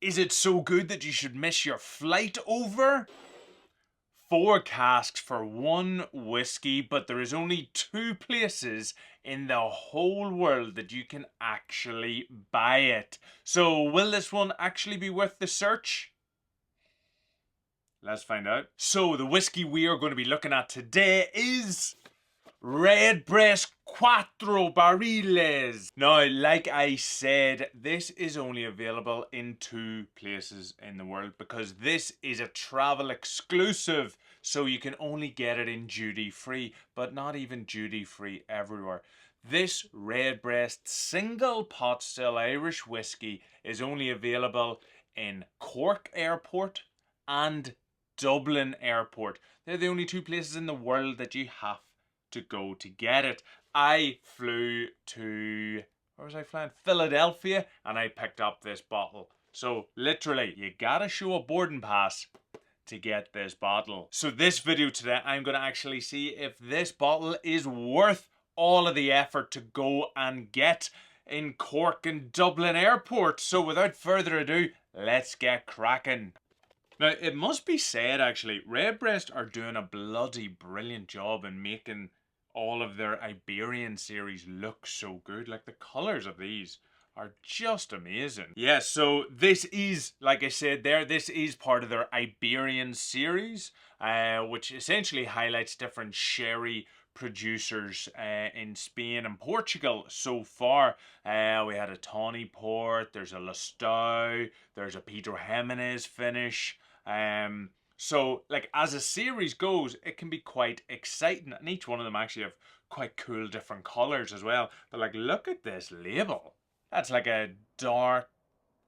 Is it so good that you should miss your flight over? 4 casks for one whiskey, but there is only 2 places in the whole world that you can actually buy it. So will this one actually be worth the search? Let's find out. So the whiskey we are going to be looking at today is Redbreast Cuatro Barriles. Now, like I said, this is only available in 2 places in the world because this is a travel exclusive. So you can only get it in duty free, but not even duty free everywhere. This Redbreast single pot still Irish whiskey is only available in Cork Airport and Dublin Airport. They're the only 2 places in the world that you have to go to get it. I flew to, where was I flying? Philadelphia, and I picked up this bottle. So literally, you gotta show a boarding pass to get this bottle. So this video today, I'm gonna actually see if this bottle is worth all of the effort to go and get in Cork and Dublin Airport. So without further ado, let's get cracking. Now, it must be said, actually, Redbreast are doing a bloody brilliant job in making all of their Iberian series look so good. Like, the colours of these are just amazing. Yeah, so this is, like I said there, this is part of their Iberian series, which essentially highlights different sherry producers in Spain and Portugal so far. We had a tawny port, there's a Lustau, there's a Pedro Jimenez finish. So like as a series goes, it can be quite exciting, and each one of them actually have quite cool different colors as well. But like, look at this label. That's like a dark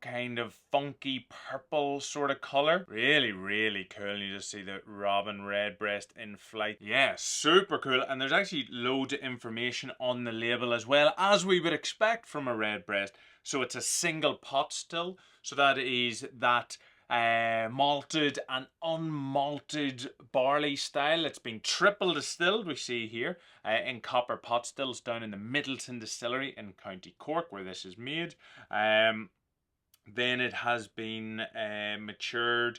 kind of funky purple sort of color. Really, really cool. You just see the Robin Redbreast in flight. Yeah, super cool. And there's actually loads of information on the label as well, as we would expect from a Redbreast. So it's a single pot still. So that is that malted and unmalted barley style. It's been triple distilled, we see here, in copper pot stills down in the Middleton Distillery in County Cork, where this is made. Then it has been matured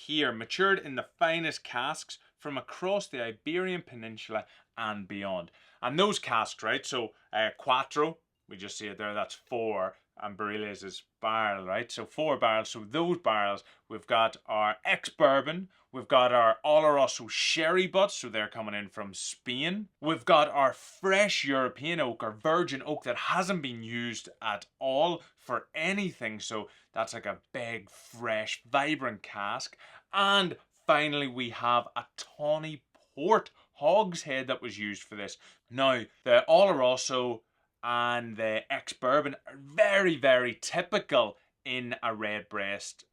in the finest casks from across the Iberian Peninsula and beyond. And those casks, right, so Cuatro, we just see it there, that's 4, and Barriles is barrel, right? So 4 barrels. So those barrels, we've got our ex-bourbon, we've got our oloroso sherry butts, so they're coming in from Spain. We've got our fresh European oak, or virgin oak that hasn't been used at all for anything. So that's like a big, fresh, vibrant cask. And finally, we have a tawny port hogshead that was used for this. Now, the oloroso and the ex-bourbon are very, very typical in a Redbreast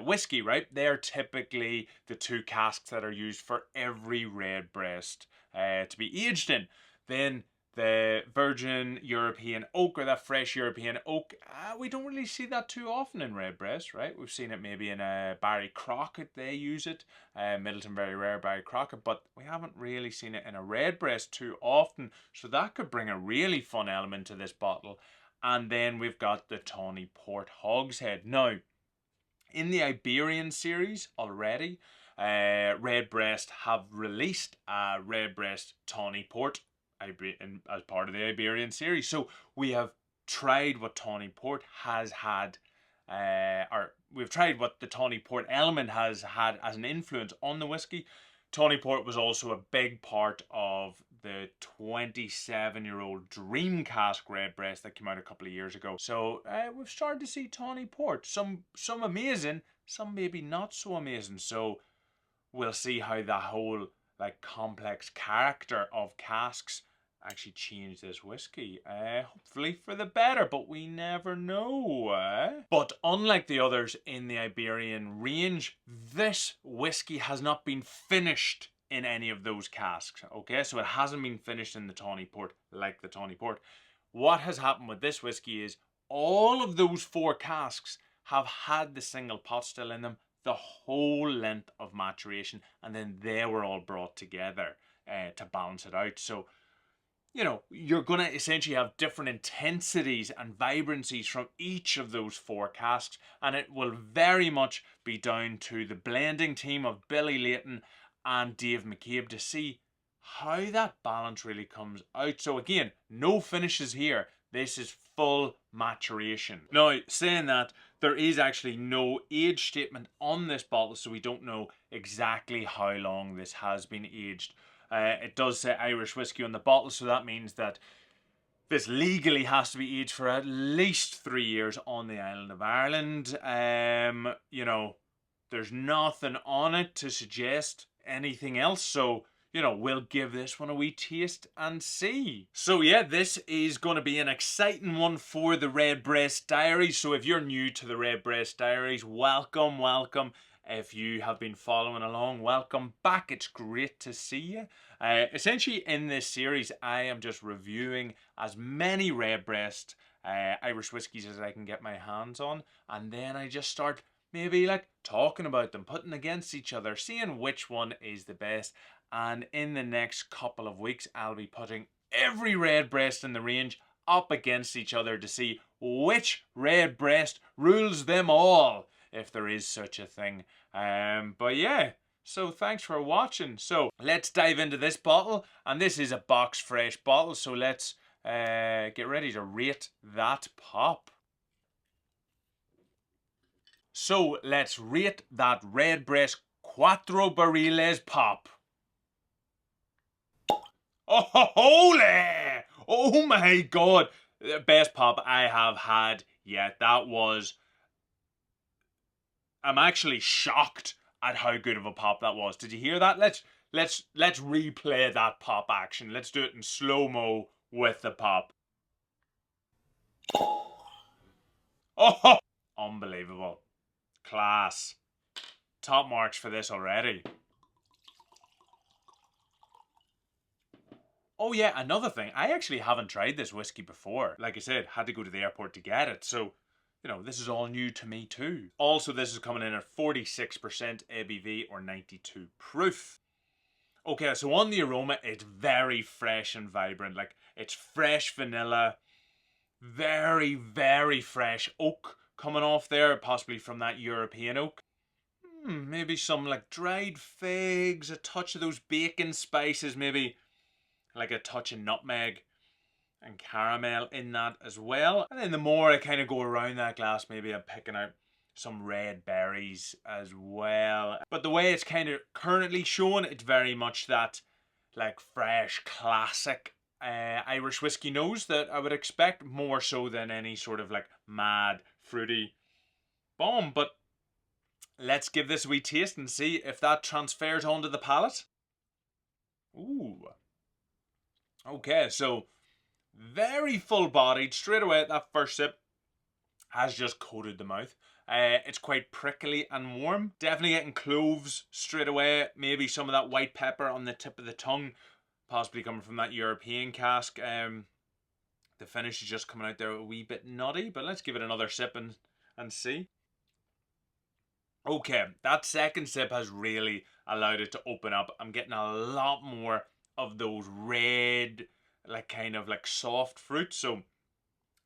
whiskey, right? They're typically the 2 casks that are used for every Redbreast to be aged in. Then the virgin European oak, or that fresh European oak, we don't really see that too often in Redbreast, right? We've seen it maybe in a Barry Crockett, they use it. Middleton, very rare, Barry Crockett, but we haven't really seen it in a Redbreast too often. So that could bring a really fun element to this bottle. And then we've got the tawny port hogshead. Now, in the Iberian series already, Redbreast have released a Redbreast tawny port as part of the Iberian series. So we have tried what tawny port has had, or we've tried what the tawny port element has had as an influence on the whiskey. Tawny port was also a big part of the 27-year-old Dream Cask Redbreast that came out a couple of years ago. So we've started to see tawny port. Some amazing, some maybe not so amazing. So we'll see how that whole like complex character of casks actually change this whiskey. Hopefully for the better, but we never know. But unlike the others in the Iberian range, this whiskey has not been finished in any of those casks. Okay, so it hasn't been finished in the tawny port like the tawny port. What has happened with this whiskey is all of those 4 casks have had the single pot still in them the whole length of maturation, and then they were all brought together to balance it out. So you know, you're going to essentially have different intensities and vibrancies from each of those 4 casks, and it will very much be down to the blending team of Billy Layton and Dave McCabe to see how that balance really comes out. So again, no finishes here. This is full maturation. Now, saying that, there is actually no age statement on this bottle, so we don't know exactly how long this has been aged. It does say Irish whiskey on the bottle, so that means that this legally has to be aged for at least 3 years on the island of Ireland. You know, there's nothing on it to suggest anything else, so you know, we'll give this one a wee taste and see. So yeah, this is going to be an exciting one for the Redbreast Diaries. So if you're new to the Redbreast Diaries, welcome, welcome. If you have been following along, welcome back. It's great to see you. Essentially, in this series, I am just reviewing as many Redbreast Irish whiskies as I can get my hands on, and then I just start maybe like talking about them, putting against each other, seeing which one is the best. And in the next couple of weeks, I'll be putting every Redbreast in the range up against each other to see which Redbreast rules them all, if there is such a thing. But yeah, so thanks for watching. So let's dive into this bottle, and this is a box fresh bottle, so let's get ready to rate that pop. So let's rate that Redbreast Cuatro Barriles pop. Oh, holy! Oh my god! The best pop I have had yet. That was... I'm actually shocked at how good of a pop that was. Did you hear that? Let's replay that pop action. Let's do it in slow-mo with the pop. Oh, unbelievable. Class. Top marks for this already. Oh yeah, another thing, I actually haven't tried this whiskey before. Like I said, had to go to the airport to get it, so, you know, this is all new to me too. Also, this is coming in at 46% ABV or 92 proof. Okay, so on the aroma, it's very fresh and vibrant. Like, it's fresh vanilla, very, very fresh oak coming off there, possibly from that European oak. Maybe some like dried figs, a touch of those bacon spices, maybe like a touch of nutmeg and caramel in that as well. And then the more I kind of go around that glass, maybe I'm picking out some red berries as well. But the way it's kind of currently shown, it's very much that like fresh, classic Irish whiskey nose that I would expect, more so than any sort of like mad, fruity bomb. But let's give this a wee taste and see if that transfers onto the palate. Ooh. Okay, so very full-bodied. Straight away, that first sip has just coated the mouth. It's quite prickly and warm. Definitely getting cloves straight away. Maybe some of that white pepper on the tip of the tongue, possibly coming from that European cask. The finish is just coming out there a wee bit nutty, but let's give it another sip and see. Okay, that second sip has really allowed it to open up. I'm getting a lot more of those red, like kind of like soft fruits. So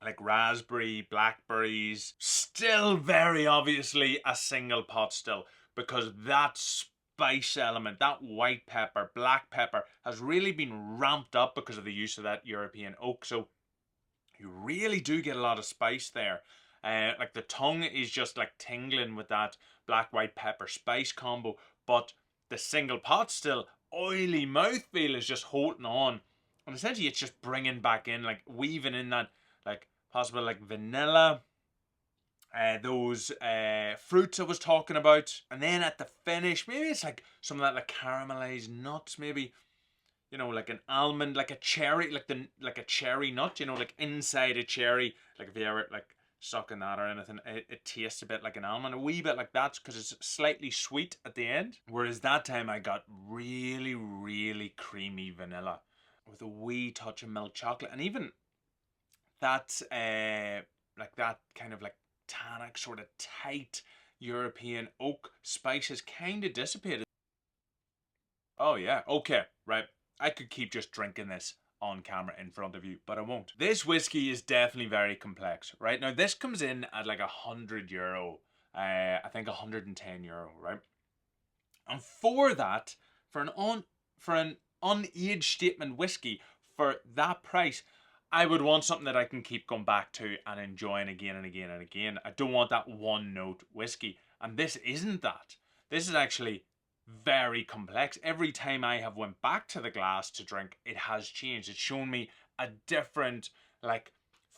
like raspberry, blackberries. Still very obviously a single pot still, because that spice element, that white pepper, black pepper, has really been ramped up because of the use of that European oak. So you really do get a lot of spice there. Like the tongue is just like tingling with that black white pepper spice combo, but the single pot still oily mouthfeel is just holding on, and essentially it's just bringing back in, like weaving in that like possible like vanilla, those fruits I was talking about, and then at the finish maybe it's like some of that like caramelized nuts, maybe, you know, like an almond, like a cherry, like a cherry nut, you know, like inside a cherry. Like if you ever like sucking that or anything, it tastes a bit like an almond, a wee bit like that, because it's slightly sweet at the end. Whereas that time I got really, really creamy vanilla with a wee touch of milk chocolate, and even that like that kind of like tannic sort of tight European oak spice has kind of dissipated. Oh yeah, okay, right. I could keep just drinking this on camera in front of you, but I won't. This whiskey is definitely very complex, right? Now this comes in at like €100, I think €110, right? And for that, for an unaged statement whiskey for that price, I would want something that I can keep going back to and enjoying again and again and again. I don't want that one note whiskey, and this isn't that. This is actually very complex. Every time I have went back to the glass to drink, it has changed. It's shown me a different like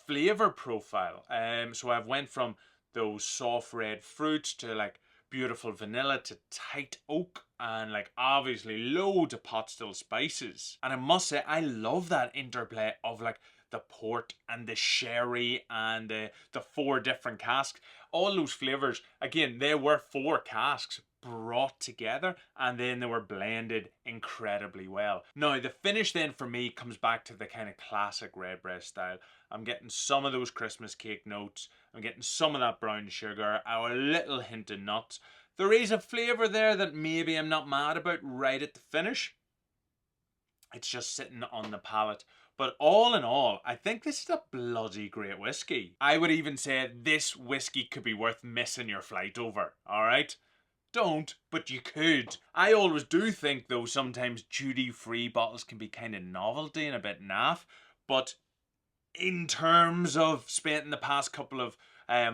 flavor profile. So I've went from those soft red fruits to like beautiful vanilla to tight oak and like obviously loads of pot still spices. And I must say, I love that interplay of like the port and the sherry and the 4 different casks. All those flavors, again, they were 4 casks brought together and then they were blended incredibly well. Now the finish then for me comes back to the kind of classic Redbreast style. I'm getting some of those Christmas cake notes, I'm getting some of that brown sugar, a little hint of nuts. There is a flavour there that maybe I'm not mad about right at the finish. It's just sitting on the palate. But all in all, I think this is a bloody great whiskey. I would even say this whiskey could be worth missing your flight over, alright? Don't, but you could. I always do think though sometimes duty-free bottles can be kind of novelty and a bit naff, but in terms of spending the past couple of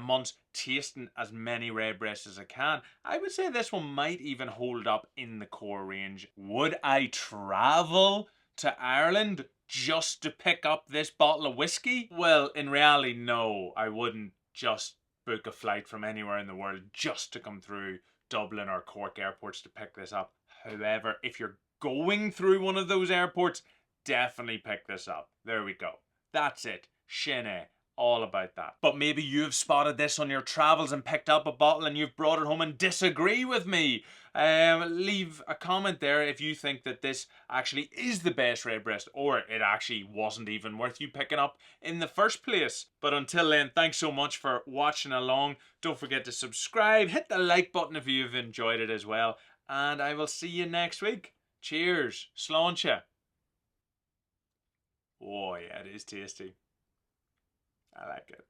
months tasting as many Redbreasts as I can, I would say this one might even hold up in the core range. Would I travel to Ireland just to pick up this bottle of whiskey? Well, in reality, no, I wouldn't just book a flight from anywhere in the world just to come through Dublin or Cork airports to pick this up. However, if you're going through one of those airports, definitely pick this up. There we go. That's it. Shinny. All about that. But maybe you've spotted this on your travels and picked up a bottle and you've brought it home and disagree with me. Leave a comment there if you think that this actually is the best Redbreast or it actually wasn't even worth you picking up in the first place. But until then, thanks so much for watching along. Don't forget to subscribe, hit the like button if you've enjoyed it as well, and I will see you next week. Cheers. Sláinte. Oh yeah, it is tasty. I like it.